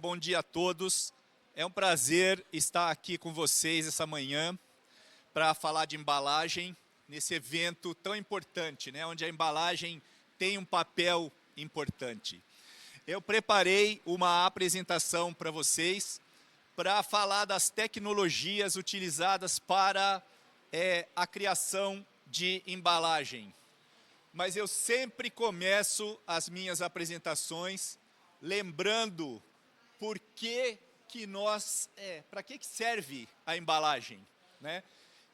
Bom dia a todos. É um prazer estar aqui com vocês essa manhã para falar de embalagem nesse evento tão importante, né, onde a embalagem tem um papel importante. Eu preparei uma apresentação para vocês para falar das tecnologias utilizadas para a criação de embalagem. Mas eu sempre começo as minhas apresentações lembrando para que serve a embalagem, né?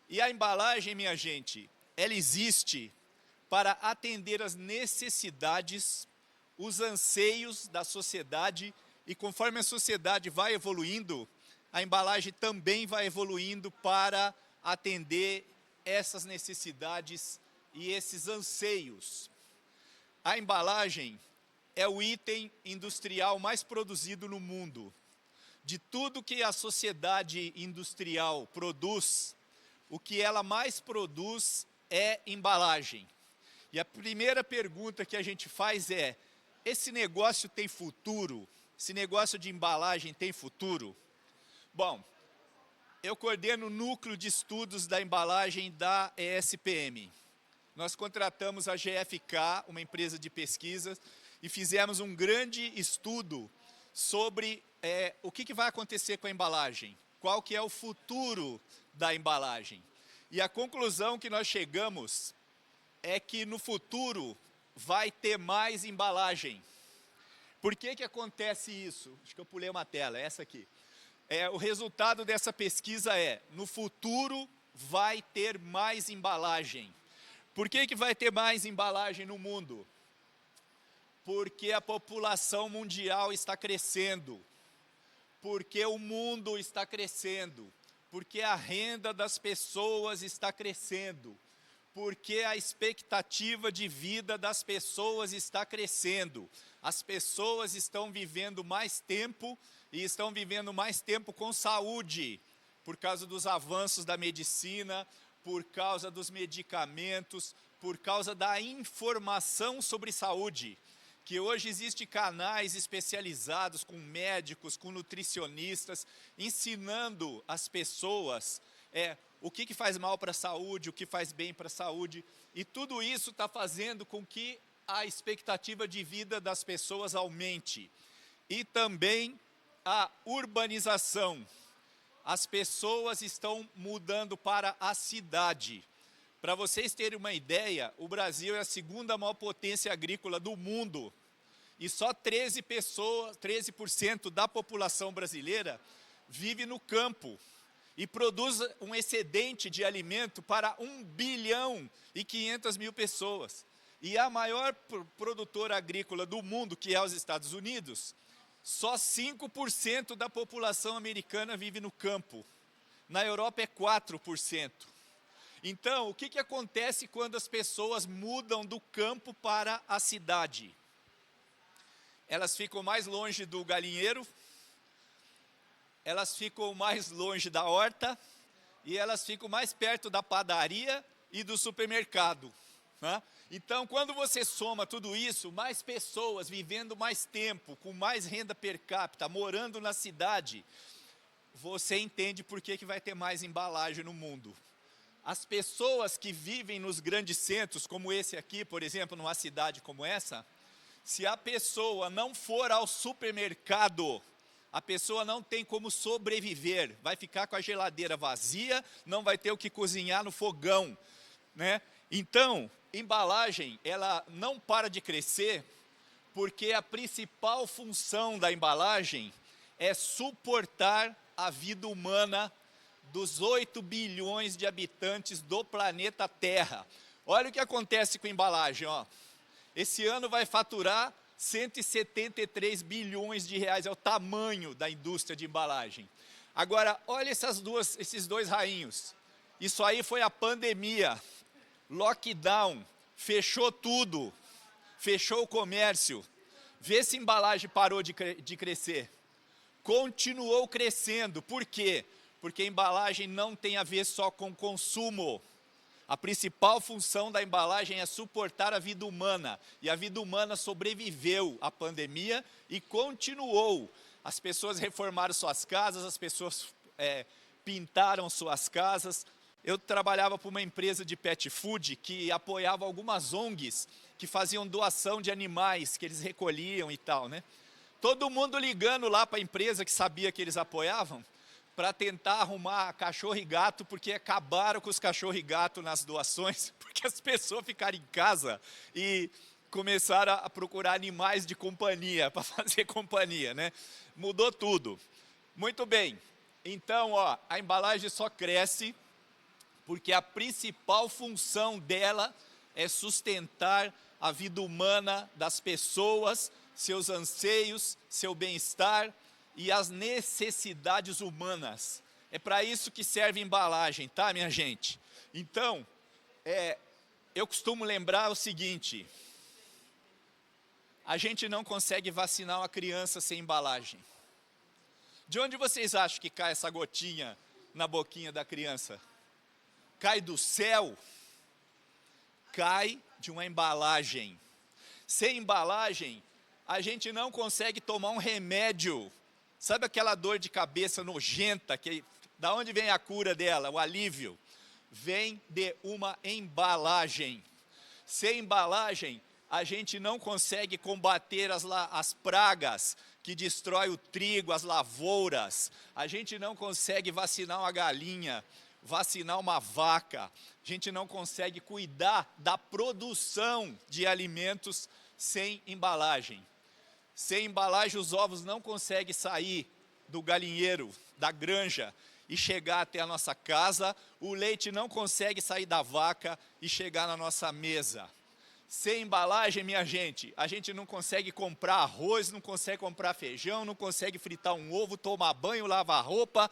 E a embalagem, minha gente, ela existe para atender as necessidades, os anseios da sociedade, e conforme a sociedade vai evoluindo, a embalagem também vai evoluindo para atender essas necessidades e esses anseios. A embalagem é o item industrial mais produzido no mundo. De tudo que a sociedade industrial produz, o que ela mais produz é embalagem. E a primeira pergunta que a gente faz é: esse negócio tem futuro? Esse negócio de embalagem tem futuro? Bom, eu coordeno o núcleo de estudos da embalagem da ESPM. Nós contratamos a GFK, uma empresa de pesquisa, e fizemos um grande estudo sobre o que vai acontecer com a embalagem, qual que é o futuro da embalagem. E a conclusão que nós chegamos é que no futuro vai ter mais embalagem. Por que acontece isso? Acho que eu pulei uma tela, essa aqui. O resultado dessa pesquisa no futuro vai ter mais embalagem. Por que vai ter mais embalagem no mundo? Porque a população mundial está crescendo, porque o mundo está crescendo, porque a renda das pessoas está crescendo, porque a expectativa de vida das pessoas está crescendo. As pessoas estão vivendo mais tempo e estão vivendo mais tempo com saúde, por causa dos avanços da medicina, por causa dos medicamentos, por causa da informação sobre saúde. Que hoje existem canais especializados com médicos, com nutricionistas, ensinando as pessoas o que faz mal para a saúde, o que faz bem para a saúde. E tudo isso está fazendo com que a expectativa de vida das pessoas aumente. E também a urbanização. As pessoas estão mudando para a cidade. Para vocês terem uma ideia, o Brasil é a segunda maior potência agrícola do mundo e só 13% da população brasileira vive no campo e produz um excedente de alimento para 1.500.000.000 pessoas. E a maior produtora agrícola do mundo, que é os Estados Unidos, só 5% da população americana vive no campo. Na Europa é 4%. Então, o que acontece quando as pessoas mudam do campo para a cidade? Elas ficam mais longe do galinheiro, elas ficam mais longe da horta e elas ficam mais perto da padaria e do supermercado, né? Então, quando você soma tudo isso, mais pessoas vivendo mais tempo, com mais renda per capita, morando na cidade, você entende por que vai ter mais embalagem no mundo. As pessoas que vivem nos grandes centros, como esse aqui, por exemplo, numa cidade como essa, se a pessoa não for ao supermercado, a pessoa não tem como sobreviver, vai ficar com a geladeira vazia, não vai ter o que cozinhar no fogão, né? Então, embalagem, ela não para de crescer, porque a principal função da embalagem é suportar a vida humana dos 8 bilhões de habitantes do planeta Terra. Olha o que acontece com a embalagem, ó. Esse ano vai faturar 173 bilhões de reais, é o tamanho da indústria de embalagem. Agora, olha esses dois rainhos. Isso aí foi a pandemia, lockdown, fechou tudo, fechou o comércio. Vê se a embalagem parou de crescer. Continuou crescendo, por quê? Porque a embalagem não tem a ver só com consumo. A principal função da embalagem é suportar a vida humana. E a vida humana sobreviveu à pandemia e continuou. As pessoas reformaram suas casas, as pessoas pintaram suas casas. Eu trabalhava para uma empresa de pet food que apoiava algumas ONGs que faziam doação de animais que eles recolhiam e tal, né? Todo mundo ligando lá para a empresa que sabia que eles apoiavam para tentar arrumar cachorro e gato, porque acabaram com os cachorro e gato nas doações, porque as pessoas ficaram em casa e começaram a procurar animais de companhia, para fazer companhia, né? Mudou tudo. Muito bem, então, ó, a embalagem só cresce porque a principal função dela é sustentar a vida humana das pessoas, seus anseios, seu bem-estar e as necessidades humanas. É para isso que serve a embalagem, tá, minha gente? Então, eu costumo lembrar o seguinte: a gente não consegue vacinar uma criança sem embalagem. De onde vocês acham que cai essa gotinha na boquinha da criança? Cai do céu? Cai de uma embalagem. Sem embalagem, a gente não consegue tomar um remédio. Sabe aquela dor de cabeça nojenta, da onde vem a cura dela, o alívio? Vem de uma embalagem. Sem embalagem, a gente não consegue combater as pragas que destrói o trigo, as lavouras. A gente não consegue vacinar uma galinha, vacinar uma vaca. A gente não consegue cuidar da produção de alimentos sem embalagem. Sem embalagem, os ovos não conseguem sair do galinheiro, da granja, e chegar até a nossa casa. O leite não consegue sair da vaca e chegar na nossa mesa. Sem embalagem, minha gente, a gente não consegue comprar arroz, não consegue comprar feijão, não consegue fritar um ovo, tomar banho, lavar roupa.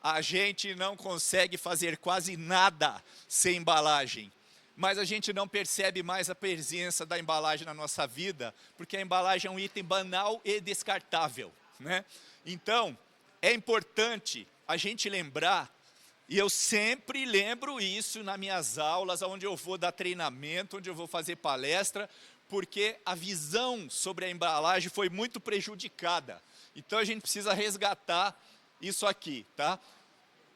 A gente não consegue fazer quase nada sem embalagem. Mas a gente não percebe mais a presença da embalagem na nossa vida, porque a embalagem é um item banal e descartável, né? Então, é importante a gente lembrar, e eu sempre lembro isso nas minhas aulas, onde eu vou dar treinamento, onde eu vou fazer palestra, porque a visão sobre a embalagem foi muito prejudicada. Então a gente precisa resgatar isso aqui, tá?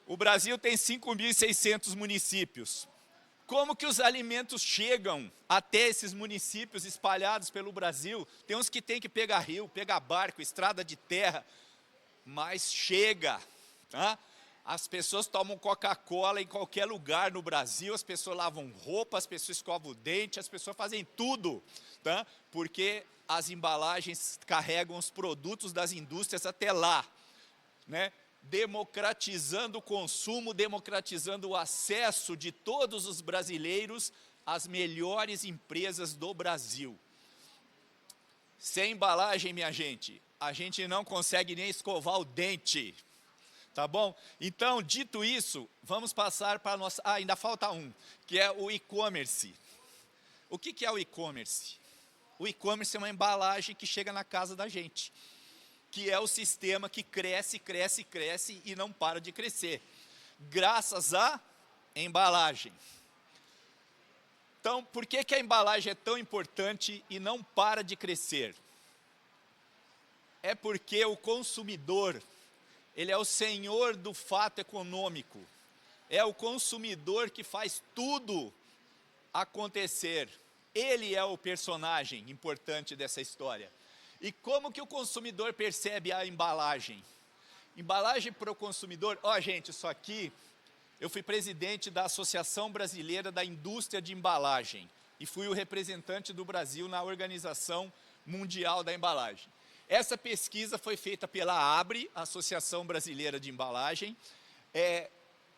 O Brasil tem 5.600 municípios. Como que os alimentos chegam até esses municípios espalhados pelo Brasil? Tem uns que tem que pegar rio, pegar barco, estrada de terra, mas chega, tá? As pessoas tomam Coca-Cola em qualquer lugar no Brasil, as pessoas lavam roupa, as pessoas escovam o dente, as pessoas fazem tudo, tá? Porque as embalagens carregam os produtos das indústrias até lá, né? Democratizando o consumo, democratizando o acesso de todos os brasileiros às melhores empresas do Brasil. Sem embalagem, minha gente, a gente não consegue nem escovar o dente, tá bom? Então, dito isso, vamos passar para a nossa... ainda falta um, que é o e-commerce. O que é o e-commerce? O e-commerce é uma embalagem que chega na casa da gente, que é o sistema que cresce, cresce, cresce e não para de crescer, graças à embalagem. Então, por que a embalagem é tão importante e não para de crescer? É porque o consumidor, ele é o senhor do fato econômico, é o consumidor que faz tudo acontecer. Ele é o personagem importante dessa história. E como que o consumidor percebe a embalagem? Embalagem para o consumidor, ó gente, isso aqui, eu fui presidente da Associação Brasileira da Indústria de Embalagem e fui o representante do Brasil na Organização Mundial da Embalagem. Essa pesquisa foi feita pela ABRE, Associação Brasileira de Embalagem.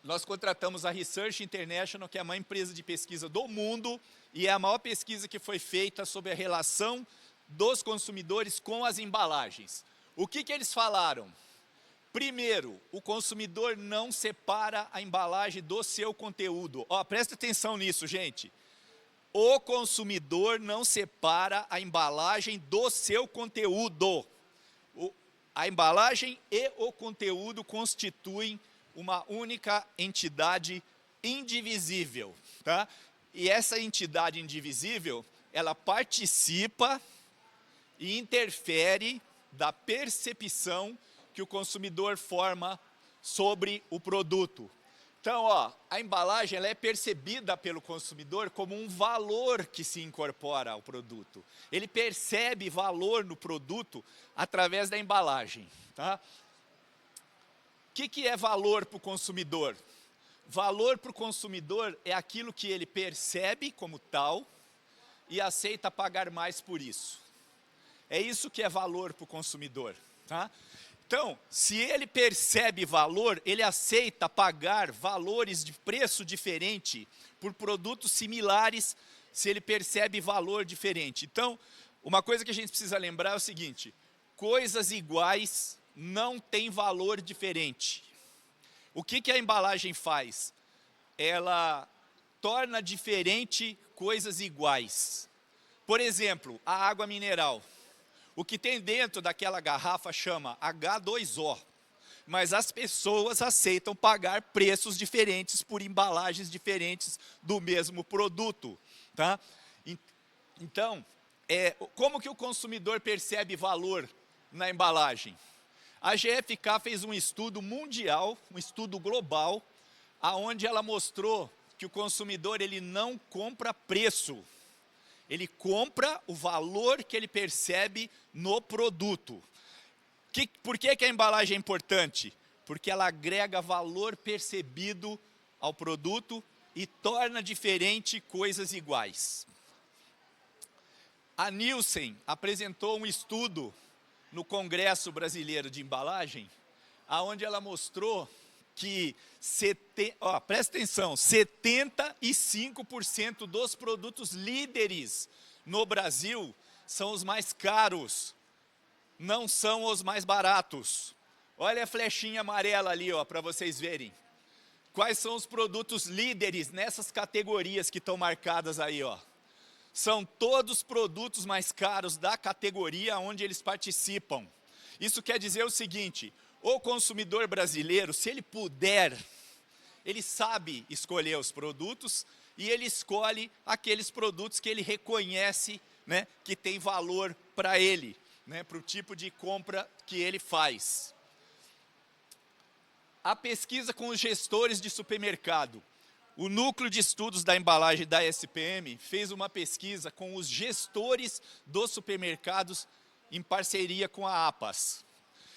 Nós contratamos a Research International, que é a maior empresa de pesquisa do mundo, e é a maior pesquisa que foi feita sobre a relação dos consumidores com as embalagens. O que eles falaram? Primeiro, o consumidor não separa a embalagem do seu conteúdo. Ó, presta atenção nisso, gente. O consumidor não separa a embalagem do seu conteúdo. A embalagem e o conteúdo constituem uma única entidade indivisível, tá? E essa entidade indivisível, ela participa e interfere da percepção que o consumidor forma sobre o produto. Então, ó, a embalagem ela é percebida pelo consumidor como um valor que se incorpora ao produto. Ele percebe valor no produto através da embalagem. Tá? O que é valor para o consumidor? Valor para o consumidor é aquilo que ele percebe como tal e aceita pagar mais por isso. É isso que é valor para o consumidor. Tá? Então, se ele percebe valor, ele aceita pagar valores de preço diferente por produtos similares, se ele percebe valor diferente. Então, uma coisa que a gente precisa lembrar é o seguinte: coisas iguais não têm valor diferente. O que a embalagem faz? Ela torna diferente coisas iguais. Por exemplo, a água mineral. O que tem dentro daquela garrafa chama H2O, mas as pessoas aceitam pagar preços diferentes por embalagens diferentes do mesmo produto. Tá? Então, como que o consumidor percebe valor na embalagem? A GfK fez um estudo mundial, um estudo global, onde ela mostrou que o consumidor ele não compra preço. Ele compra o valor que ele percebe no produto. Por que a embalagem é importante? Porque ela agrega valor percebido ao produto e torna diferente coisas iguais. A Nielsen apresentou um estudo no Congresso Brasileiro de Embalagem, onde ela mostrou que, presta atenção, 75% dos produtos líderes no Brasil são os mais caros, não são os mais baratos. Olha a flechinha amarela ali, para vocês verem. Quais são os produtos líderes nessas categorias que estão marcadas aí, ó? São todos produtos mais caros da categoria onde eles participam. Isso quer dizer o seguinte: o consumidor brasileiro, se ele puder, ele sabe escolher os produtos e ele escolhe aqueles produtos que ele reconhece, né, que tem valor para ele, né, para o tipo de compra que ele faz. A pesquisa com os gestores de supermercado. O Núcleo de Estudos da Embalagem da SPM fez uma pesquisa com os gestores dos supermercados em parceria com a APAS.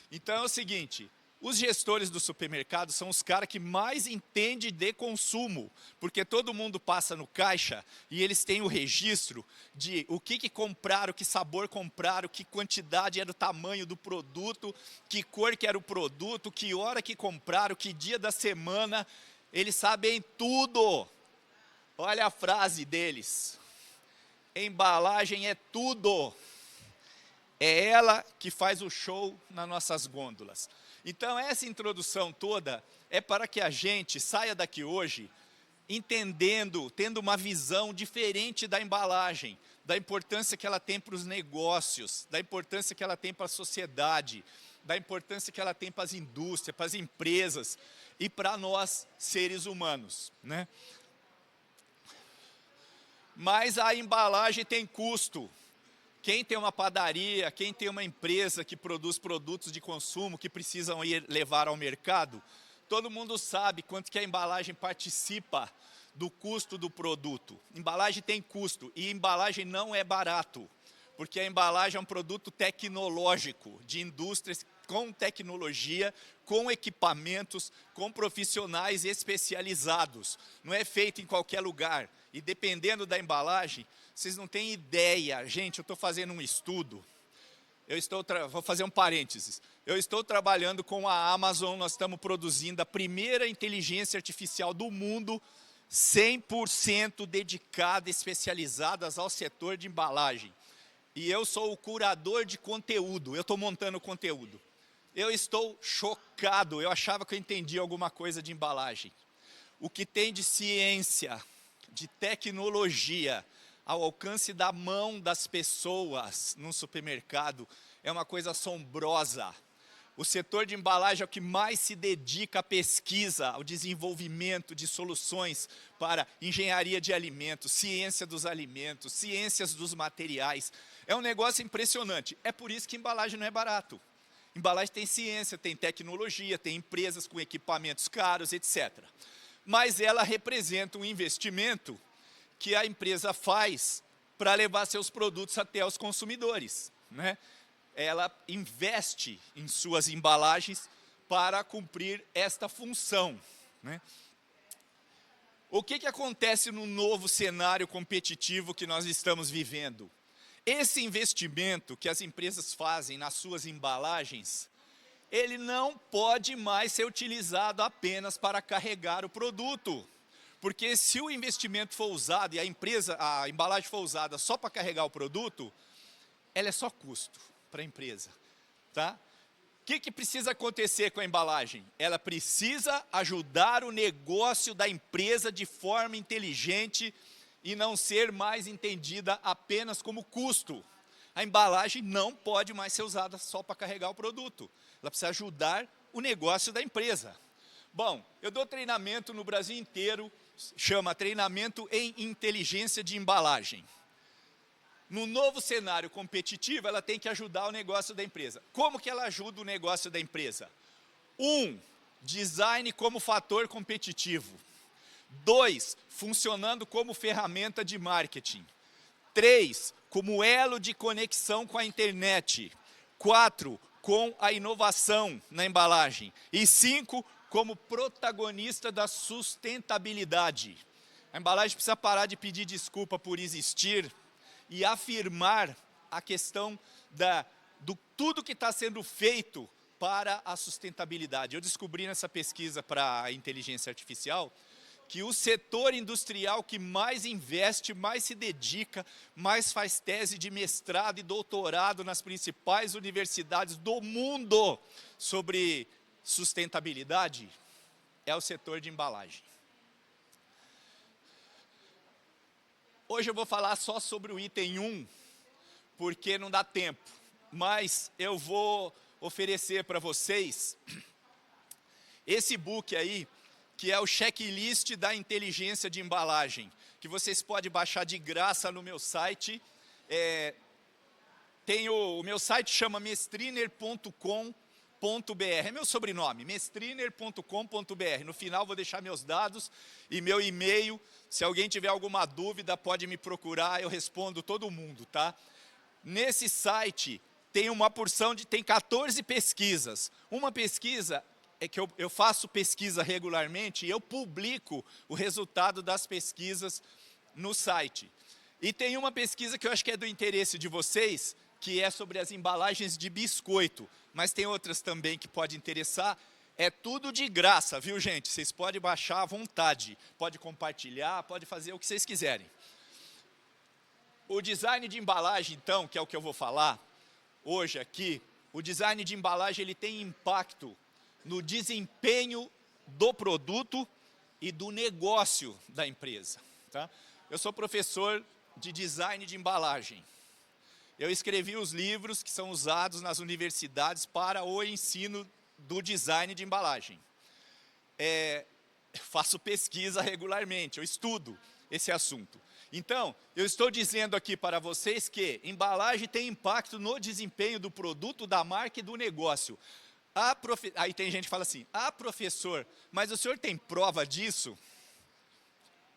Então é o seguinte: os gestores do supermercado são os caras que mais entendem de consumo, porque todo mundo passa no caixa e eles têm o registro de o que compraram, que sabor compraram, que quantidade era o tamanho do produto, que cor que era o produto, que hora que compraram, que dia da semana. Eles sabem tudo. Olha a frase deles: embalagem é tudo. É ela que faz o show nas nossas gôndolas. Então essa introdução toda é para que a gente saia daqui hoje entendendo, tendo uma visão diferente da embalagem, da importância que ela tem para os negócios, da importância que ela tem para a sociedade, da importância que ela tem para as indústrias, para as empresas e para nós, seres humanos, né? Mas a embalagem tem custo. Quem tem uma padaria, quem tem uma empresa que produz produtos de consumo que precisam levar ao mercado, todo mundo sabe quanto que a embalagem participa do custo do produto. Embalagem tem custo e embalagem não é barato, porque a embalagem é um produto tecnológico, de indústrias com tecnologia, com equipamentos, com profissionais especializados. Não é feito em qualquer lugar. E dependendo da embalagem, vocês não têm ideia. Gente, eu estou fazendo um estudo. Vou fazer um parênteses. Eu estou trabalhando com a Amazon, nós estamos produzindo a primeira inteligência artificial do mundo, 100% dedicada, especializada ao setor de embalagem. E eu sou o curador de conteúdo, eu estou montando conteúdo. Eu estou chocado, eu achava que eu entendia alguma coisa de embalagem. O que tem de ciência, de tecnologia, ao alcance da mão das pessoas num supermercado, é uma coisa assombrosa. O setor de embalagem é o que mais se dedica à pesquisa, ao desenvolvimento de soluções para engenharia de alimentos, ciência dos alimentos, ciências dos materiais. É um negócio impressionante. É por isso que embalagem não é barato. Embalagem tem ciência, tem tecnologia, tem empresas com equipamentos caros, etc. Mas ela representa um investimento que a empresa faz para levar seus produtos até os consumidores, né? Ela investe em suas embalagens para cumprir esta função, né? O que acontece no novo cenário competitivo que nós estamos vivendo? Esse investimento que as empresas fazem nas suas embalagens, ele não pode mais ser utilizado apenas para carregar o produto. Porque se o investimento for usado e a embalagem for usada só para carregar o produto, ela é só custo para a empresa, tá? O que precisa acontecer com a embalagem? Ela precisa ajudar o negócio da empresa de forma inteligente e não ser mais entendida apenas como custo. A embalagem não pode mais ser usada só para carregar o produto. Ela precisa ajudar o negócio da empresa. Bom, eu dou treinamento no Brasil inteiro, chama treinamento em inteligência de embalagem. No novo cenário competitivo, ela tem que ajudar o negócio da empresa. Como que ela ajuda o negócio da empresa? 1, design como fator competitivo. 2, funcionando como ferramenta de marketing. 3, como elo de conexão com a internet. 4, com a inovação na embalagem. E 5, como protagonista da sustentabilidade. A embalagem precisa parar de pedir desculpa por existir e afirmar a questão do tudo que está sendo feito para a sustentabilidade. Eu descobri nessa pesquisa para a inteligência artificial que o setor industrial que mais investe, mais se dedica, mais faz tese de mestrado e doutorado nas principais universidades do mundo sobre sustentabilidade é o setor de embalagem. Hoje eu vou falar só sobre o item 1, porque não dá tempo, mas eu vou oferecer para vocês esse book aí, que é o checklist da inteligência de embalagem, que vocês podem baixar de graça no meu site. O meu site chama mestriner.com.br, é meu sobrenome, mestriner.com.br. No final vou deixar meus dados e meu e-mail. Se alguém tiver alguma dúvida, pode me procurar, eu respondo todo mundo, tá? Nesse site tem uma porção tem 14 pesquisas. Uma pesquisa é que eu faço pesquisa regularmente e eu publico o resultado das pesquisas no site. E tem uma pesquisa que eu acho que é do interesse de vocês, que é sobre as embalagens de biscoito, mas tem outras também que podem interessar. É tudo de graça, viu, gente? Vocês podem baixar à vontade, pode compartilhar, pode fazer o que vocês quiserem. O design de embalagem, então, que é o que eu vou falar hoje aqui, o design de embalagem ele tem impacto no desempenho do produto e do negócio da empresa, tá? Eu sou professor de design de embalagem. Eu escrevi os livros que são usados nas universidades para o ensino do design de embalagem. Faço pesquisa regularmente, eu estudo esse assunto. Então, eu estou dizendo aqui para vocês que embalagem tem impacto no desempenho do produto, da marca e do negócio. Aí tem gente que fala assim, professor, mas o senhor tem prova disso?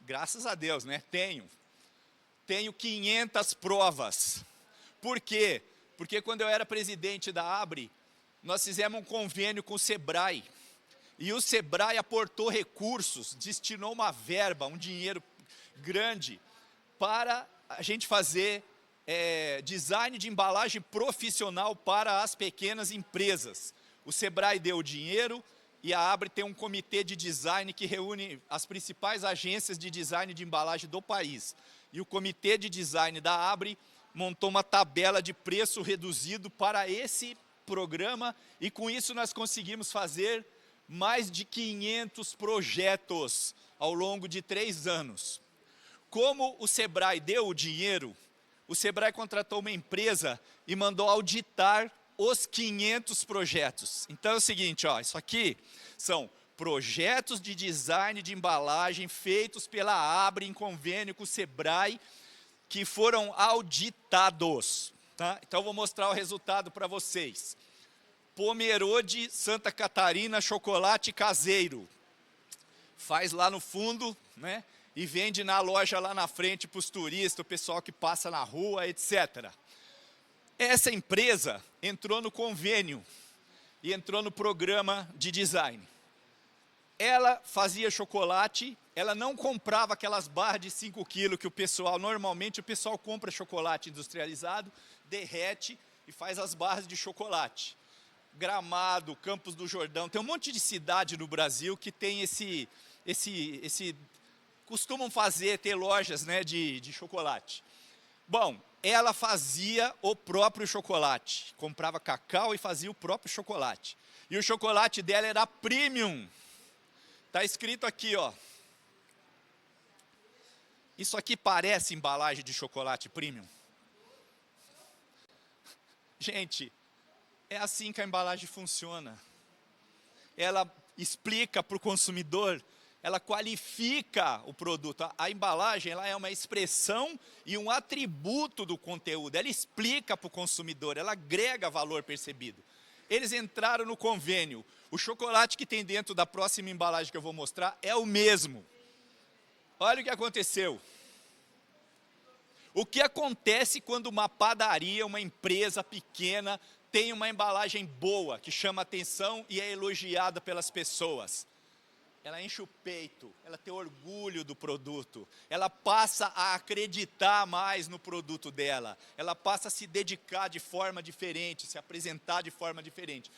Graças a Deus, né? Tenho 500 provas. Por quê? Porque quando eu era presidente da ABRE, nós fizemos um convênio com o Sebrae. E o Sebrae aportou recursos, destinou uma verba, um dinheiro grande, para a gente fazer design de embalagem profissional para as pequenas empresas. O Sebrae deu o dinheiro e a ABRE tem um comitê de design que reúne as principais agências de design de embalagem do país. E o comitê de design da ABRE montou uma tabela de preço reduzido para esse programa e com isso nós conseguimos fazer mais de 500 projetos ao longo de 3 anos. Como o Sebrae deu o dinheiro, o Sebrae contratou uma empresa e mandou auditar os 500 projetos. Então é o seguinte, ó, isso aqui são projetos de design de embalagem feitos pela Abre em convênio com o Sebrae, que foram auditados. Tá? Então eu vou mostrar o resultado para vocês. Pomerode Santa Catarina chocolate caseiro. Faz lá no fundo, né? E vende na loja lá na frente para os turistas, o pessoal que passa na rua, etc. Essa empresa entrou no convênio e entrou no programa de design. Ela fazia chocolate, ela não comprava aquelas barras de 5 quilos que normalmente o pessoal compra chocolate industrializado, derrete e faz as barras de chocolate. Gramado, Campos do Jordão, tem um monte de cidade no Brasil que tem costumam ter lojas, né, de chocolate. Bom, ela fazia o próprio chocolate, comprava cacau e fazia o próprio chocolate. E o chocolate dela era premium. Está escrito aqui, ó. Isso aqui parece embalagem de chocolate premium? Gente, é assim que a embalagem funciona. Ela explica para o consumidor, ela qualifica o produto. A embalagem ela é uma expressão e um atributo do conteúdo. Ela explica para o consumidor, ela agrega valor percebido. Eles entraram no convênio. O chocolate que tem dentro da próxima embalagem que eu vou mostrar é o mesmo. Olha o que aconteceu. O que acontece quando uma padaria, uma empresa pequena, tem uma embalagem boa, que chama atenção e é elogiada pelas pessoas? Ela enche o peito, ela tem orgulho do produto, ela passa a acreditar mais no produto dela, ela passa a se dedicar de forma diferente, se apresentar de forma diferente.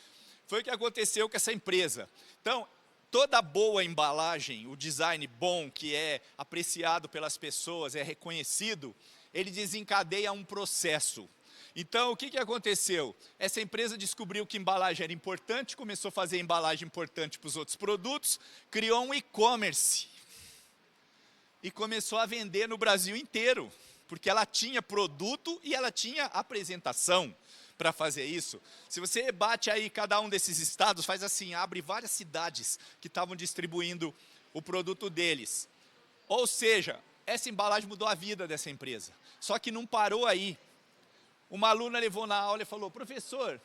Foi o que aconteceu com essa empresa. Então, toda boa embalagem, o design bom, que é apreciado pelas pessoas, é reconhecido, ele desencadeia um processo. Então, o que aconteceu? Essa empresa descobriu que embalagem era importante, começou a fazer embalagem importante para os outros produtos, criou um e-commerce e começou a vender no Brasil inteiro, porque ela tinha produto e ela tinha apresentação para fazer isso. Se você bate aí cada um desses estados, faz assim, abre várias cidades que estavam distribuindo o produto deles. Ou seja, essa embalagem mudou a vida dessa empresa. Só que não parou aí. Uma aluna levou na aula e falou, professor,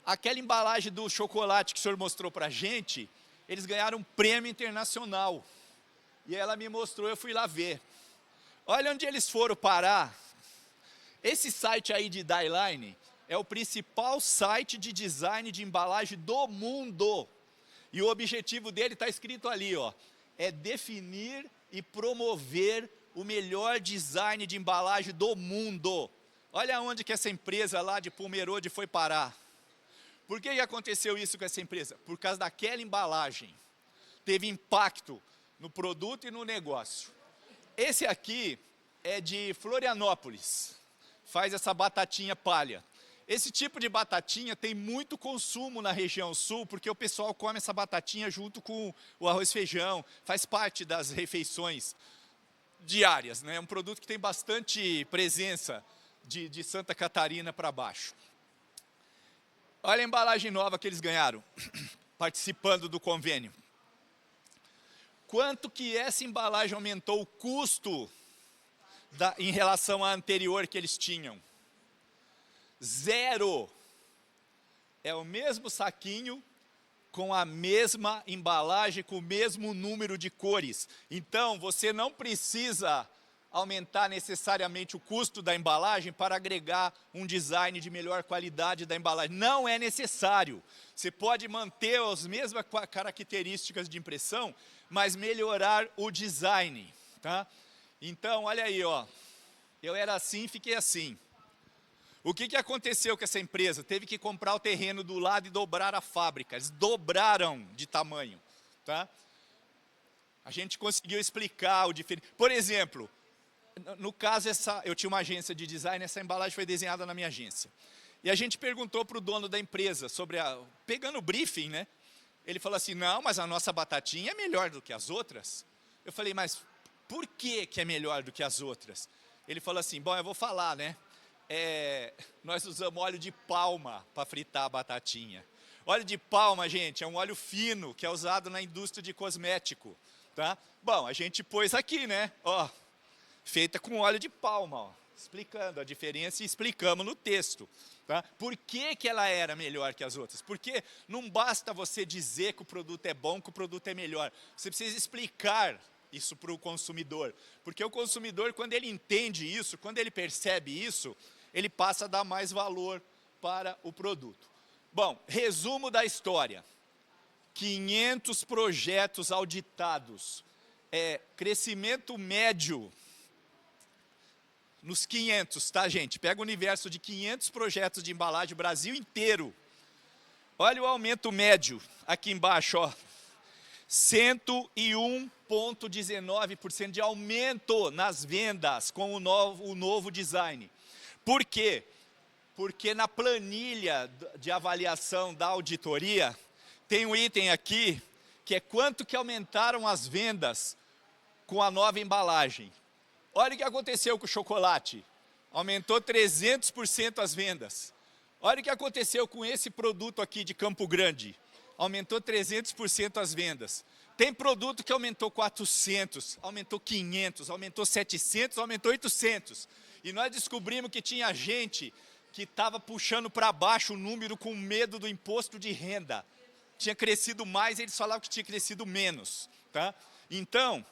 aquela embalagem do chocolate que o senhor mostrou para a gente, eles ganharam um prêmio internacional. E ela me mostrou, eu fui lá ver. Olha onde eles foram parar. Esse site aí de Dieline é o principal site de design de embalagem do mundo. E o objetivo dele está escrito ali, ó, é definir e promover o melhor design de embalagem do mundo. Olha onde que essa empresa lá de Pomerode foi parar. Por que aconteceu isso com essa empresa? Por causa daquela embalagem. Teve impacto no produto e no negócio. Esse aqui é de Florianópolis. Faz essa batatinha palha. Esse tipo de batatinha tem muito consumo na região sul, porque o pessoal come essa batatinha junto com o arroz e feijão. Faz parte das refeições diárias, né? É um produto que tem bastante presença de Santa Catarina para baixo. Olha a embalagem nova que eles ganharam, participando do convênio. Quanto que essa embalagem aumentou o custo em relação à anterior que eles tinham? 0. É o mesmo saquinho, com a mesma embalagem, com o mesmo número de cores. Então, você não precisa aumentar necessariamente o custo da embalagem para agregar um design de melhor qualidade da embalagem. Não é necessário. Você pode manter as mesmas características de impressão, mas melhorar o design. Tá? Então, olha aí, ó. Eu era assim, fiquei assim. O que aconteceu com essa empresa? Teve que comprar o terreno do lado e dobrar a fábrica. Eles dobraram de tamanho. Tá? A gente conseguiu explicar o diferente. Por exemplo, no caso, eu tinha uma agência de design, essa embalagem foi desenhada na minha agência. E a gente perguntou para o dono da empresa, pegando o briefing, né? Ele falou assim, não, mas a nossa batatinha é melhor do que as outras. Eu falei, mas por que é melhor do que as outras? Ele falou assim, bom, eu vou falar, né? nós usamos óleo de palma para fritar a batatinha. Óleo de palma, gente, é um óleo fino que é usado na indústria de cosmético, tá? Bom, a gente pôs aqui, né? Ó, feita com óleo de palma, ó, explicando a diferença e explicamos no texto, tá? Por que que ela era melhor que as outras? Porque não basta você dizer que o produto é bom, que o produto é melhor. Você precisa explicar isso para o consumidor, porque o consumidor, quando ele entende isso, quando ele percebe isso, ele passa a dar mais valor para o produto. Bom, resumo da história: 500 projetos auditados, crescimento médio nos 500, tá, gente? Pega o universo de 500 projetos de embalagem, Brasil inteiro. Olha o aumento médio aqui embaixo, ó. 101,19% de aumento nas vendas com o novo design. Por quê? Porque na planilha de avaliação da auditoria, tem um item aqui, que é quanto que aumentaram as vendas com a nova embalagem. Olha o que aconteceu com o chocolate. Aumentou 300% as vendas. Olha o que aconteceu com esse produto aqui de Campo Grande. Aumentou 300% as vendas. Tem produto que aumentou 400, aumentou 500, aumentou 700, aumentou 800. E nós descobrimos que tinha gente que estava puxando para baixo o número com medo do imposto de renda. Tinha crescido mais, eles falavam que tinha crescido menos, tá? Então,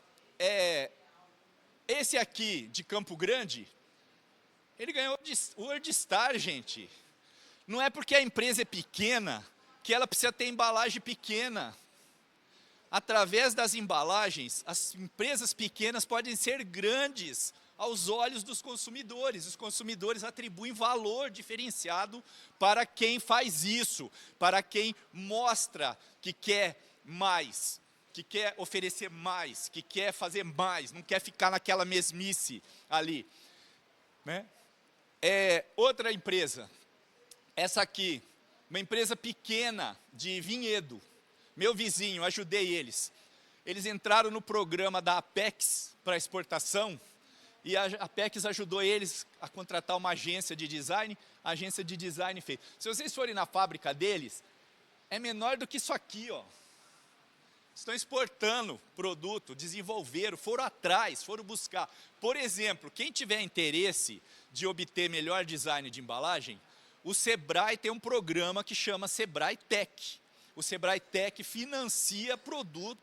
esse aqui de Campo Grande, ele ganhou o WorldStar, gente. Não é porque a empresa é pequena que ela precisa ter embalagem pequena. Através das embalagens, as empresas pequenas podem ser grandes aos olhos dos consumidores. Os consumidores atribuem valor diferenciado para quem faz isso, para quem mostra que quer mais, que quer oferecer mais, que quer fazer mais, não quer ficar naquela mesmice ali, né? Outra empresa, essa aqui, uma empresa pequena de Vinhedo, meu vizinho, ajudei eles. Eles entraram no programa da Apex para exportação, e a Apex ajudou eles a contratar uma agência de design, a agência de design fez. Se vocês forem na fábrica deles, é menor do que isso aqui, ó. Estão exportando produto, desenvolveram, foram atrás, foram buscar. Por exemplo, quem tiver interesse de obter melhor design de embalagem, o Sebrae tem um programa que chama Sebrae Tech. O Sebrae Tech financia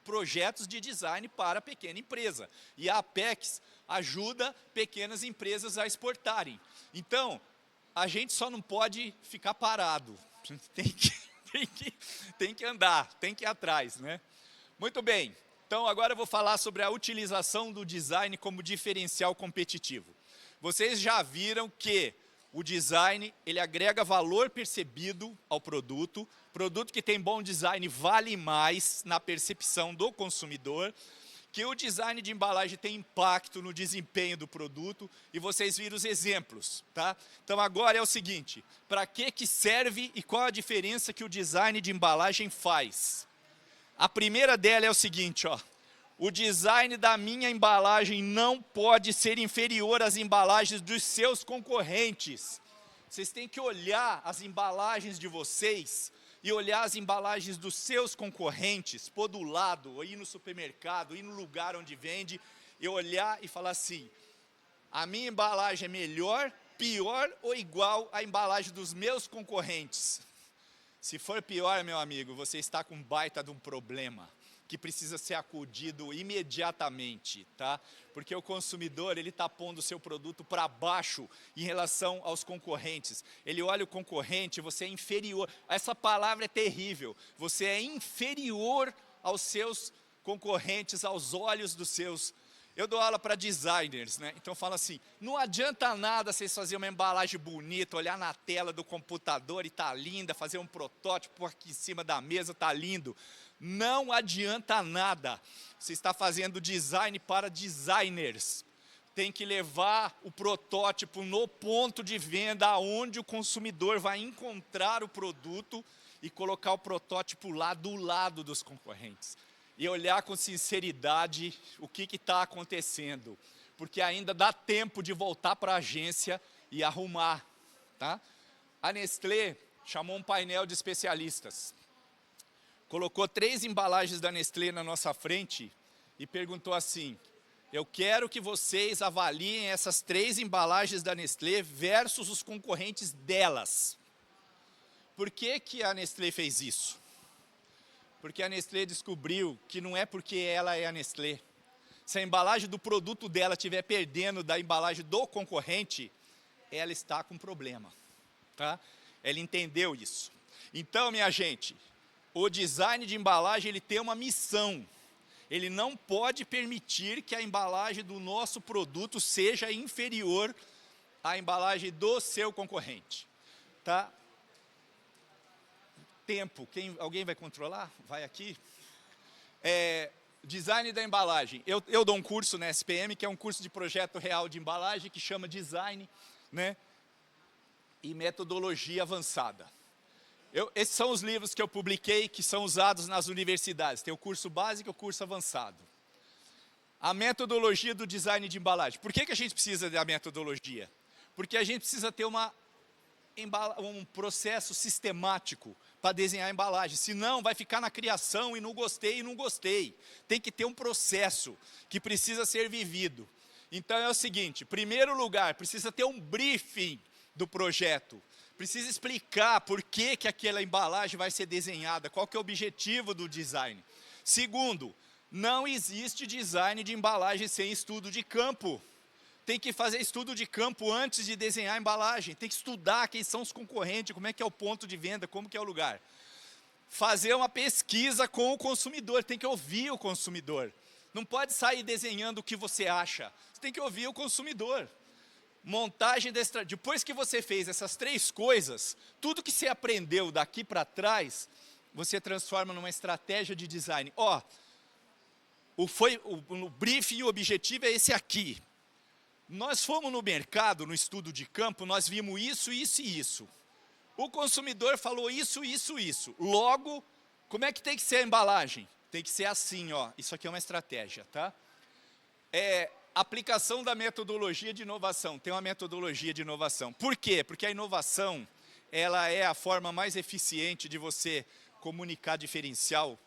projetos de design para a pequena empresa. E a Apex ajuda pequenas empresas a exportarem. Então, a gente só não pode ficar parado. Tem que andar, tem que ir atrás, né? Muito bem. Então, agora eu vou falar sobre a utilização do design como diferencial competitivo. Vocês já viram que o design, ele agrega valor percebido ao produto. Produto que tem bom design vale mais na percepção do consumidor. Que o design de embalagem tem impacto no desempenho do produto. E vocês viram os exemplos, tá? Então agora é o seguinte, para que serve e qual a diferença que o design de embalagem faz? A primeira dela é o seguinte, ó. O design da minha embalagem não pode ser inferior às embalagens dos seus concorrentes. Vocês têm que olhar as embalagens de vocês e olhar as embalagens dos seus concorrentes, pôr do lado, ou ir no supermercado, ir no lugar onde vende, e olhar e falar assim, a minha embalagem é melhor, pior ou igual à embalagem dos meus concorrentes? Se for pior, meu amigo, você está com um baita de um problema que precisa ser acudido imediatamente, tá? Porque o consumidor, ele está pondo o seu produto para baixo em relação aos concorrentes. Ele olha o concorrente, você é inferior. Essa palavra é terrível. Você é inferior aos seus concorrentes, aos olhos dos seus. Eu dou aula para designers, né? Então fala assim, não adianta nada vocês fazerem uma embalagem bonita, olhar na tela do computador e tá linda, fazer um protótipo aqui em cima da mesa, tá lindo. Não adianta nada. Você está fazendo design para designers. Tem que levar o protótipo no ponto de venda, onde o consumidor vai encontrar o produto e colocar o protótipo lá do lado dos concorrentes. E olhar com sinceridade o que está acontecendo. Porque ainda dá tempo de voltar para a agência e arrumar, tá? A Nestlé chamou um painel de especialistas, colocou 3 embalagens da Nestlé na nossa frente e perguntou assim: eu quero que vocês avaliem essas 3 embalagens da Nestlé versus os concorrentes delas. Por que que a Nestlé fez isso? Porque a Nestlé descobriu que não é porque ela é a Nestlé. Se a embalagem do produto dela estiver perdendo da embalagem do concorrente, ela está com problema, tá? Ela entendeu isso. Então, minha gente, o design de embalagem, ele tem uma missão. Ele não pode permitir que a embalagem do nosso produto seja inferior à embalagem do seu concorrente, tá? Tempo, alguém vai controlar? Vai aqui. Design da embalagem. Eu dou um curso na SPM, que é um curso de projeto real de embalagem, que chama Design, né, e Metodologia Avançada. Esses são os livros que eu publiquei, que são usados nas universidades. Tem o curso básico e o curso avançado. A metodologia do design de embalagem. Por que que a gente precisa da metodologia? Porque a gente precisa ter um processo sistemático para desenhar a embalagem, senão vai ficar na criação e não gostei. Tem que ter um processo que precisa ser vivido. Então é o seguinte, primeiro lugar, precisa ter um briefing do projeto, precisa explicar por que que aquela embalagem vai ser desenhada, qual que é o objetivo do design. Segundo, não existe design de embalagem sem estudo de campo. Tem que fazer estudo de campo antes de desenhar a embalagem, tem que estudar quem são os concorrentes, como é que é o ponto de venda, como que é o lugar. Fazer uma pesquisa com o consumidor, tem que ouvir o consumidor. Não pode sair desenhando o que você acha, você tem que ouvir o consumidor. Montagem da depois que você fez essas 3 coisas, tudo que você aprendeu daqui para trás, você transforma numa estratégia de design. O briefing e o objetivo é esse aqui. Nós fomos no mercado, no estudo de campo, nós vimos isso, isso e isso. O consumidor falou isso, isso, isso. Logo, como é que tem que ser a embalagem? Tem que ser assim, ó. Isso aqui é uma estratégia, tá? Aplicação da metodologia de inovação. Tem uma metodologia de inovação. Por quê? Porque a inovação, ela é a forma mais eficiente de você comunicar diferencial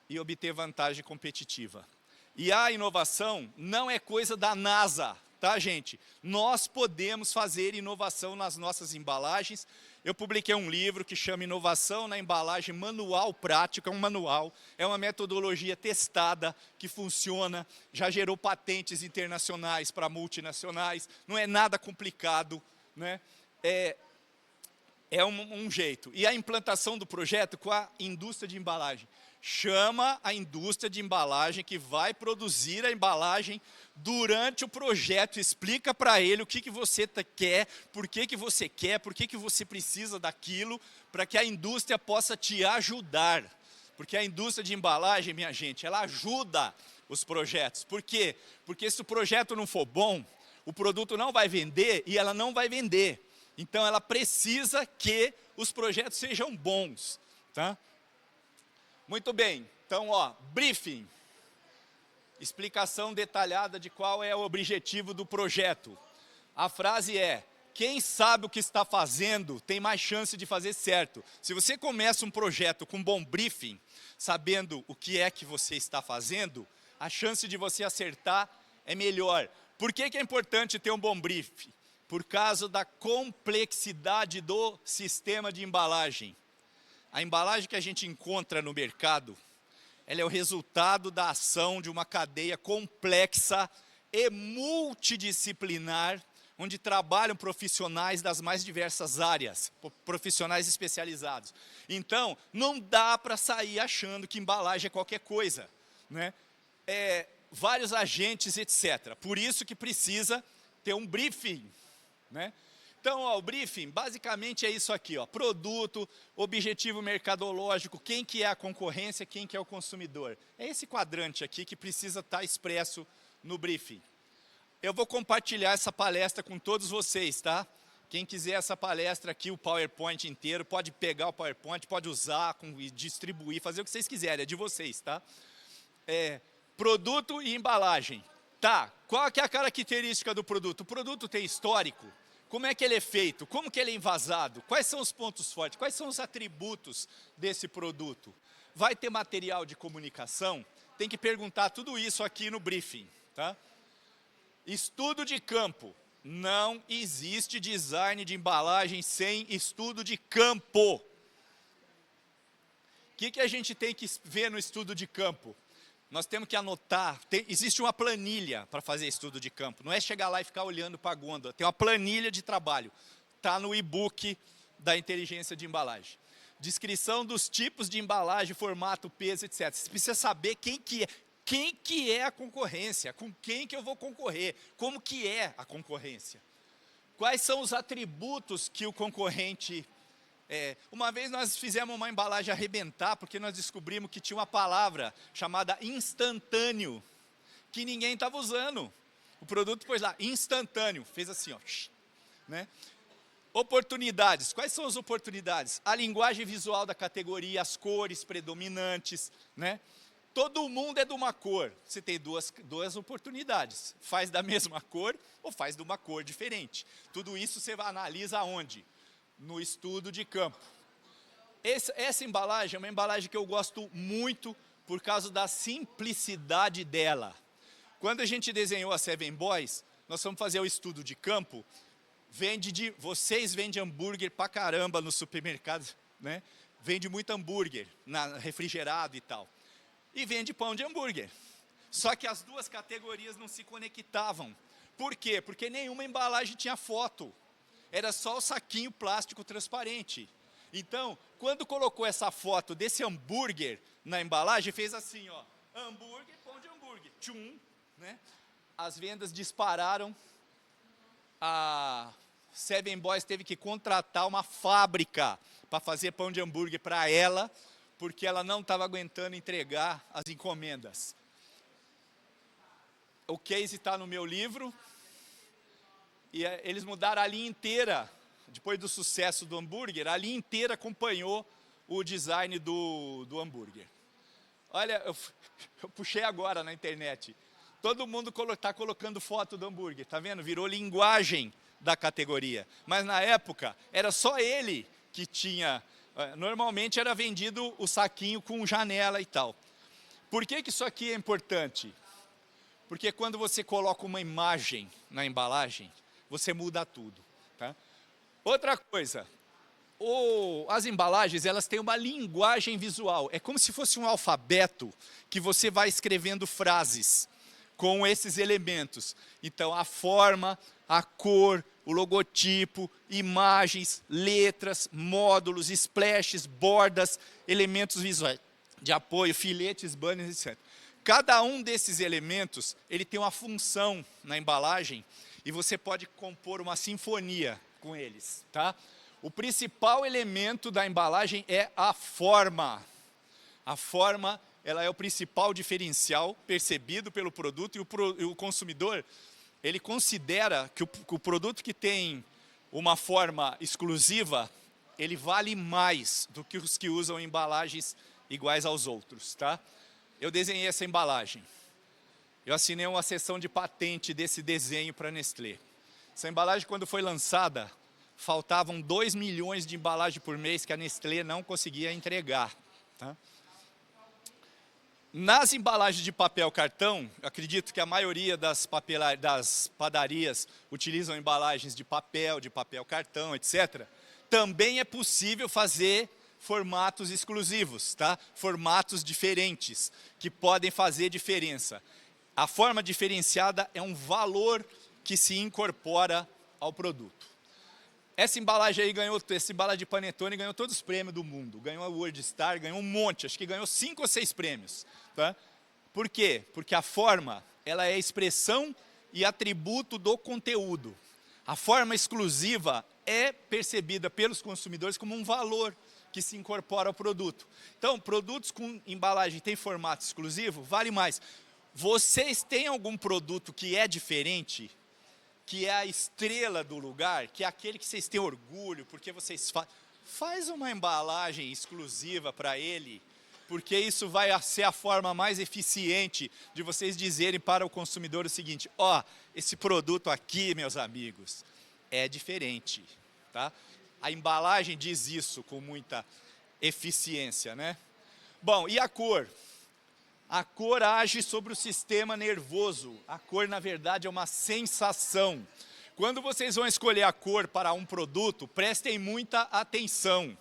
e obter vantagem competitiva. E a inovação não é coisa da NASA, tá, gente? Nós podemos fazer inovação nas nossas embalagens. Eu publiquei um livro que chama Inovação na Embalagem, Manual Prático, é um manual, é uma metodologia testada, que funciona, já gerou patentes internacionais para multinacionais, não é nada complicado, né? É um jeito. E a implantação do projeto com a indústria de embalagem. Chama a indústria de embalagem que vai produzir a embalagem durante o projeto, explica para ele o que você quer, por que você quer, por que você precisa daquilo, para que a indústria possa te ajudar. Porque a indústria de embalagem, minha gente, ela ajuda os projetos. Por quê? Porque se o projeto não for bom, o produto não vai vender e ela não vai vender. Então ela precisa que os projetos sejam bons, tá? Muito bem, então, briefing, explicação detalhada de qual é o objetivo do projeto. A frase é: quem sabe o que está fazendo tem mais chance de fazer certo. Se você começa um projeto com um bom briefing, sabendo o que é que você está fazendo, a chance de você acertar é melhor. Por que que é importante ter um bom briefing? Por causa da complexidade do sistema de embalagem. A embalagem que a gente encontra no mercado, ela é o resultado da ação de uma cadeia complexa e multidisciplinar, onde trabalham profissionais das mais diversas áreas, profissionais especializados. Então, não dá para sair achando que embalagem é qualquer coisa, né? Vários agentes, etc. Por isso que precisa ter um briefing, né? Então, o briefing basicamente é isso aqui, produto, objetivo mercadológico, quem que é a concorrência, quem que é o consumidor. É esse quadrante aqui que precisa estar expresso no briefing. Eu vou compartilhar essa palestra com todos vocês, tá? Quem quiser essa palestra aqui, o PowerPoint inteiro, pode pegar o PowerPoint, pode usar e distribuir, fazer o que vocês quiserem, é de vocês, tá? Produto e embalagem. Tá, qual que é a característica do produto? O produto tem histórico. Como é que ele é feito? Como que ele é envasado? Quais são os pontos fortes? Quais são os atributos desse produto? Vai ter material de comunicação? Tem que perguntar tudo isso aqui no briefing, tá? Estudo de campo. Não existe design de embalagem sem estudo de campo. O que a gente tem que ver no estudo de campo? Nós temos que anotar, existe uma planilha para fazer estudo de campo. Não é chegar lá e ficar olhando para a gôndola. Tem uma planilha de trabalho. Está no e-book da inteligência de embalagem. Descrição dos tipos de embalagem, formato, peso, etc. Você precisa saber quem que é a concorrência, com quem que eu vou concorrer, como que é a concorrência. Quais são os atributos que o concorrente... uma vez nós fizemos uma embalagem arrebentar, porque nós descobrimos que tinha uma palavra chamada instantâneo, que ninguém estava usando. O produto pôs lá, instantâneo, fez assim, ó, né? Oportunidades, quais são as oportunidades? A linguagem visual da categoria, as cores predominantes, né? Todo mundo é de uma cor, você tem duas oportunidades, faz da mesma cor ou faz de uma cor diferente. Tudo isso você analisa aonde? No estudo de campo. Essa embalagem é uma embalagem que eu gosto muito por causa da simplicidade dela. Quando a gente desenhou a Seven Boys, nós fomos fazer o estudo de campo, vocês vendem hambúrguer pra caramba no supermercado, né? Vende muito hambúrguer, refrigerado e tal. E vende pão de hambúrguer. Só que as duas categorias não se conectavam. Por quê? Porque nenhuma embalagem tinha foto. Era só o saquinho plástico transparente. Então, quando colocou essa foto desse hambúrguer na embalagem, fez assim, ó, hambúrguer, pão de hambúrguer, tchum, né? As vendas dispararam, a Seven Boys teve que contratar uma fábrica para fazer pão de hambúrguer para ela, porque ela não estava aguentando entregar as encomendas. O case está no meu livro. E eles mudaram a linha inteira, depois do sucesso do hambúrguer, a linha inteira acompanhou o design do hambúrguer. Olha, eu puxei agora na internet, todo mundo está colocando foto do hambúrguer, tá vendo? Virou linguagem da categoria. Mas na época, era só ele que tinha, normalmente era vendido o saquinho com janela e tal. Por que isso aqui é importante? Porque quando você coloca uma imagem na embalagem, você muda tudo, tá? Outra coisa, as embalagens, elas têm uma linguagem visual. É como se fosse um alfabeto que você vai escrevendo frases com esses elementos. Então, a forma, a cor, o logotipo, imagens, letras, módulos, splashes, bordas, elementos visuais de apoio, filetes, banners, etc. Cada um desses elementos, ele tem uma função na embalagem e você pode compor uma sinfonia com eles, tá? O principal elemento da embalagem é a forma. A forma, ela é o principal diferencial percebido pelo produto e o consumidor, ele considera que o produto que tem uma forma exclusiva, ele vale mais do que os que usam embalagens iguais aos outros, tá? Eu desenhei essa embalagem. Eu assinei uma cessão de patente desse desenho para a Nestlé. Essa embalagem, quando foi lançada, faltavam 2 milhões de embalagens por mês que a Nestlé não conseguia entregar, tá? Nas embalagens de papel cartão, acredito que a maioria das padarias utilizam embalagens de papel cartão, etc. Também é possível fazer formatos exclusivos, tá? Formatos diferentes, que podem fazer diferença. A forma diferenciada é um valor que se incorpora ao produto. Essa embalagem aí essa embalagem de panetone ganhou todos os prêmios do mundo. Ganhou a World Star, ganhou um monte, acho que ganhou 5 ou 6 prêmios. Tá? Por quê? Porque a forma, ela é expressão e atributo do conteúdo. A forma exclusiva é percebida pelos consumidores como um valor que se incorpora ao produto. Então, produtos com embalagem tem formato exclusivo, vale mais. Vocês têm algum produto que é diferente, que é a estrela do lugar, que é aquele que vocês têm orgulho, porque vocês faz uma embalagem exclusiva para ele, porque isso vai ser a forma mais eficiente de vocês dizerem para o consumidor o seguinte, ó, esse produto aqui, meus amigos, é diferente, tá? A embalagem diz isso com muita eficiência, né? Bom, e a cor? A cor age sobre o sistema nervoso. A cor, na verdade, é uma sensação. Quando vocês vão escolher a cor para um produto, prestem muita atenção.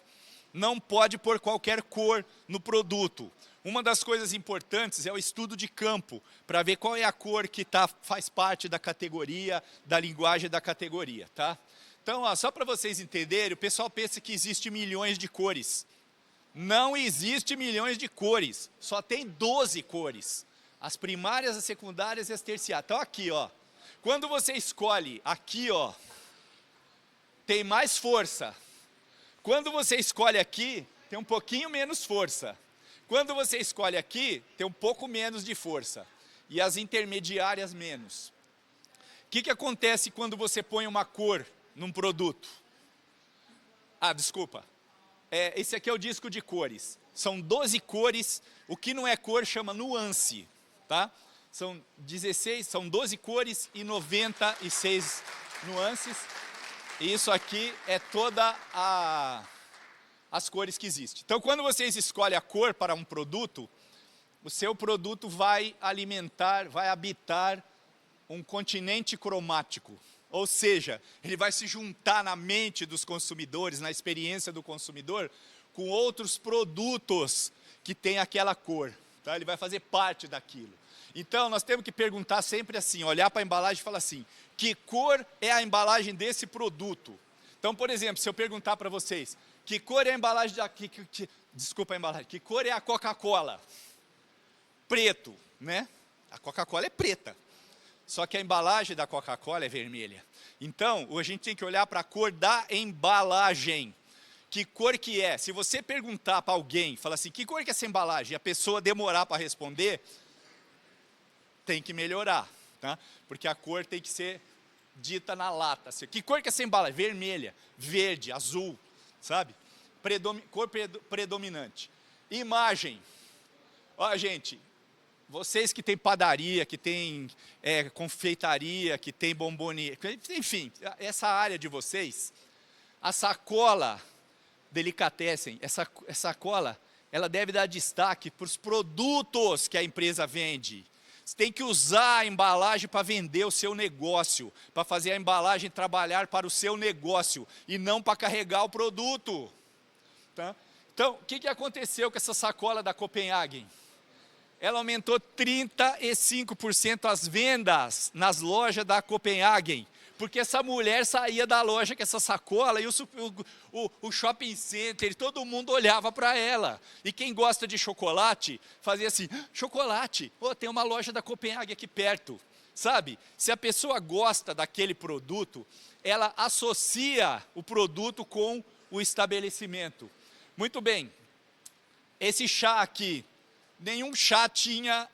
Não pode pôr qualquer cor no produto. Uma das coisas importantes é o estudo de campo, para ver qual é a cor que faz parte da categoria, da linguagem da categoria, tá? Então, ó, só para vocês entenderem, o pessoal pensa que existe milhões de cores. Não existe milhões de cores, só tem 12 cores. As primárias, as secundárias e as terciárias. Então aqui, ó, quando você escolhe aqui, ó, tem mais força. Quando você escolhe aqui, tem um pouquinho menos força. Quando você escolhe aqui, tem um pouco menos de força. E as intermediárias menos. O que acontece quando você põe uma cor num produto? Ah, desculpa. Esse aqui é o disco de cores. São 12 cores. O que não é cor chama nuance, tá? São 12 cores e 96 nuances. E isso aqui é toda as cores que existem. Então, quando vocês escolhem a cor para um produto, o seu produto vai alimentar, vai habitar um continente cromático. Ou seja, ele vai se juntar na mente dos consumidores, na experiência do consumidor, com outros produtos que têm aquela cor. Tá? Ele vai fazer parte daquilo. Então, nós temos que perguntar sempre assim, olhar para a embalagem e falar assim, que cor é a embalagem desse produto? Então, por exemplo, se eu perguntar para vocês, que cor é a embalagem desculpa a embalagem, que cor é a Coca-Cola? Preto, né? A Coca-Cola é preta. Só que a embalagem da Coca-Cola é vermelha. Então, a gente tem que olhar para a cor da embalagem. Que cor que é? Se você perguntar para alguém, falar assim, que cor que é essa embalagem? E a pessoa demorar para responder, tem que melhorar, tá? Porque a cor tem que ser dita na lata. Que cor que é essa embalagem? Vermelha, verde, azul, sabe? Cor predominante. Imagem. Ó, gente, vocês que têm padaria, que têm confeitaria, que têm bomboneira, enfim, essa área de vocês, a sacola delicatessen, essa sacola, ela deve dar destaque para os produtos que a empresa vende. Você tem que usar a embalagem para vender o seu negócio, para fazer a embalagem trabalhar para o seu negócio e não para carregar o produto. Tá? Então, o que aconteceu com essa sacola da Copenhagen? Ela aumentou 35% as vendas nas lojas da Copenhagen, porque essa mulher saía da loja com essa sacola e o shopping center, todo mundo olhava para ela. E quem gosta de chocolate, fazia assim, chocolate, tem uma loja da Copenhagen aqui perto. Sabe, se a pessoa gosta daquele produto, ela associa o produto com o estabelecimento. Muito bem, esse chá aqui, nenhum chá tinha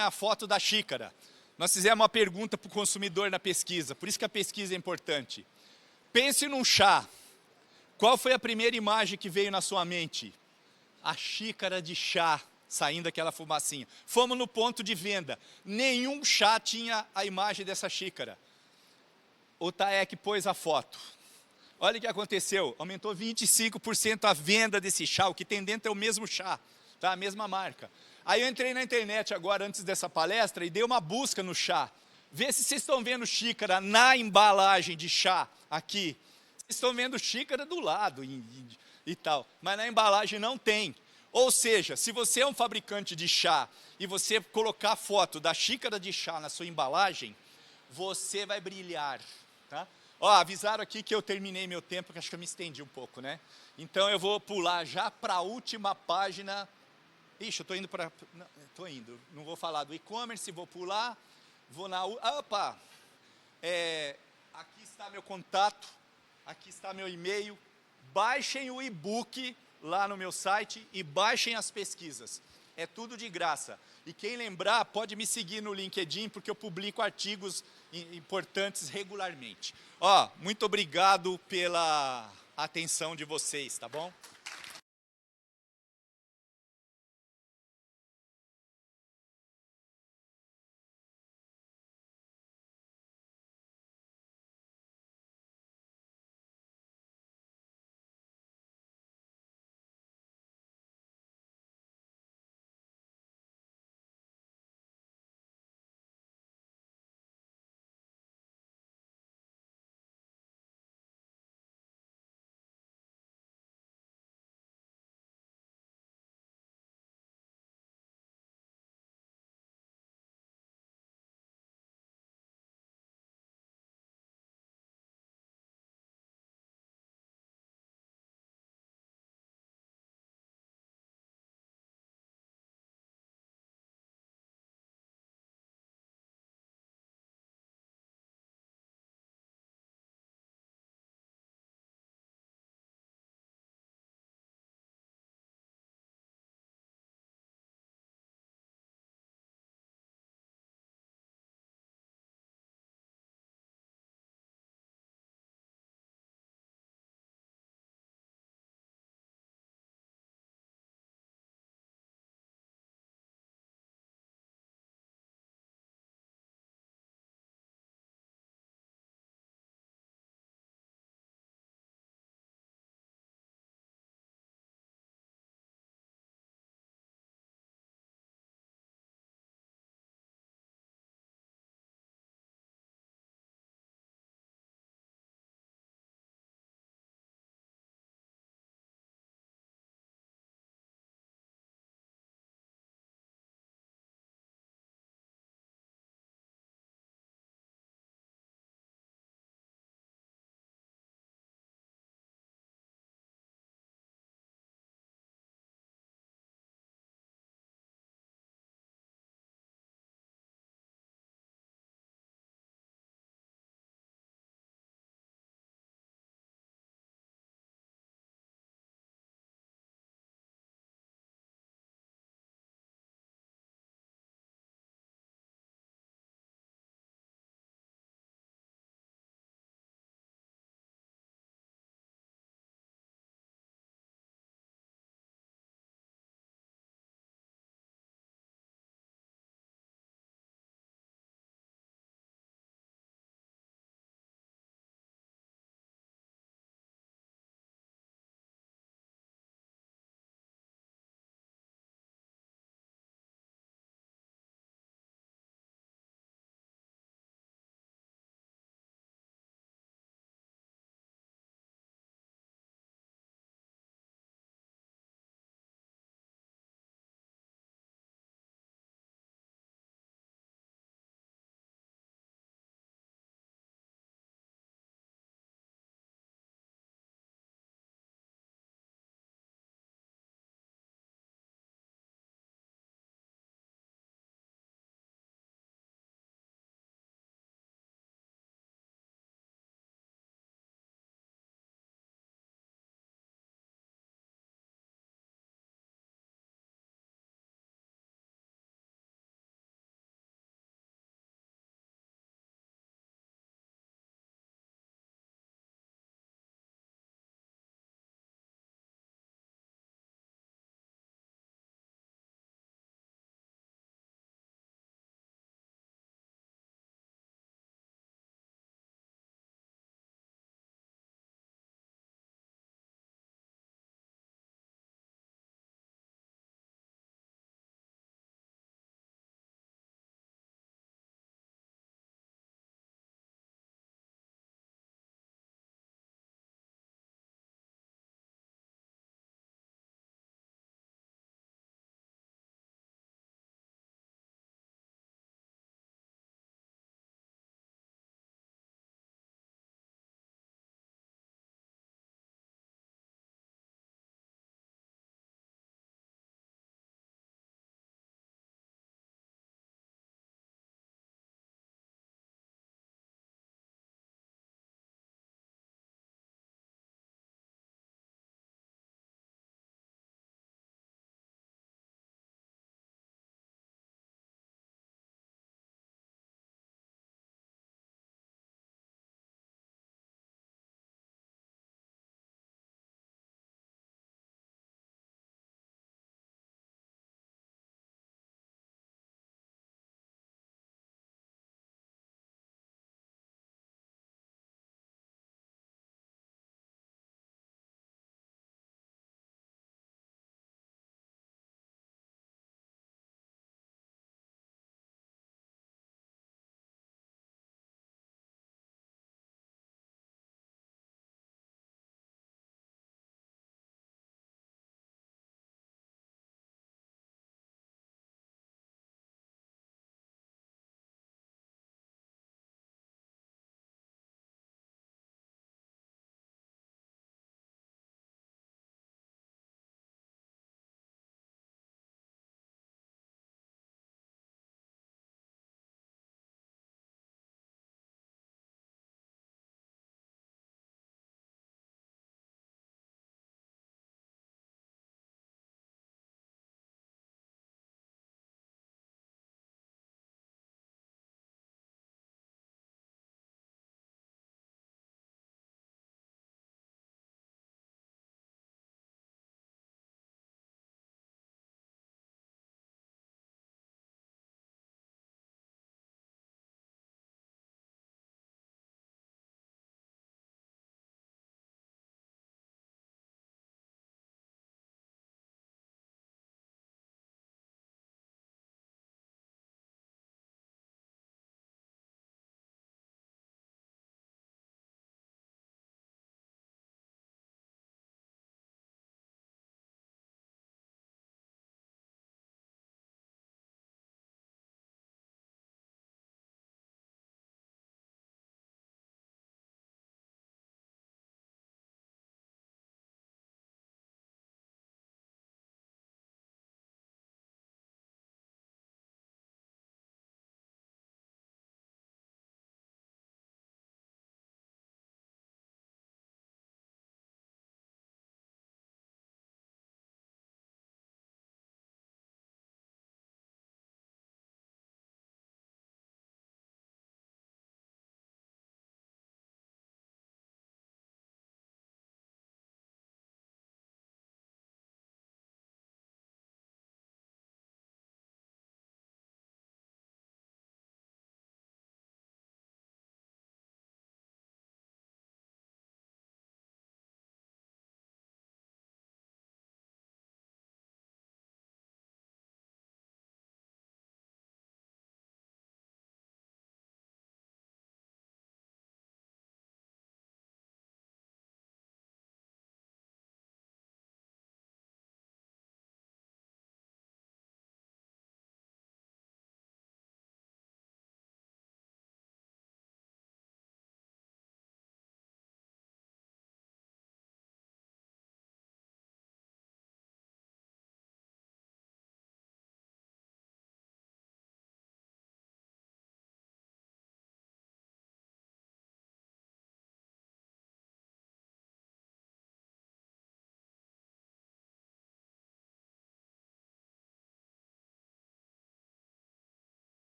a foto da xícara. Nós fizemos uma pergunta para o consumidor na pesquisa, por isso que a pesquisa é importante. Pense num chá. Qual foi a primeira imagem que veio na sua mente? A xícara de chá, saindo aquela fumacinha. Fomos no ponto de venda. Nenhum chá tinha a imagem dessa xícara. O Taek pôs a foto. Olha o que aconteceu. Aumentou 25% a venda desse chá. O que tem dentro é o mesmo chá. Tá? A mesma marca. Aí eu entrei na internet agora, antes dessa palestra, e dei uma busca no chá. Vê se vocês estão vendo xícara na embalagem de chá, aqui. Vocês estão vendo xícara do lado e tal, mas na embalagem não tem. Ou seja, se você é um fabricante de chá e você colocar a foto da xícara de chá na sua embalagem, você vai brilhar. Tá? Ó, avisaram aqui que eu terminei meu tempo, que acho que eu me estendi um pouco, né? Então eu vou pular já para a última página. Ixi, eu estou indo para... Estou indo, não vou falar do e-commerce, vou pular, vou na... Opa! Aqui está meu contato, aqui está meu e-mail. Baixem o e-book lá no meu site e baixem as pesquisas. É tudo de graça. E quem lembrar, pode me seguir no LinkedIn, porque eu publico artigos importantes regularmente. Ó, muito obrigado pela atenção de vocês, tá bom?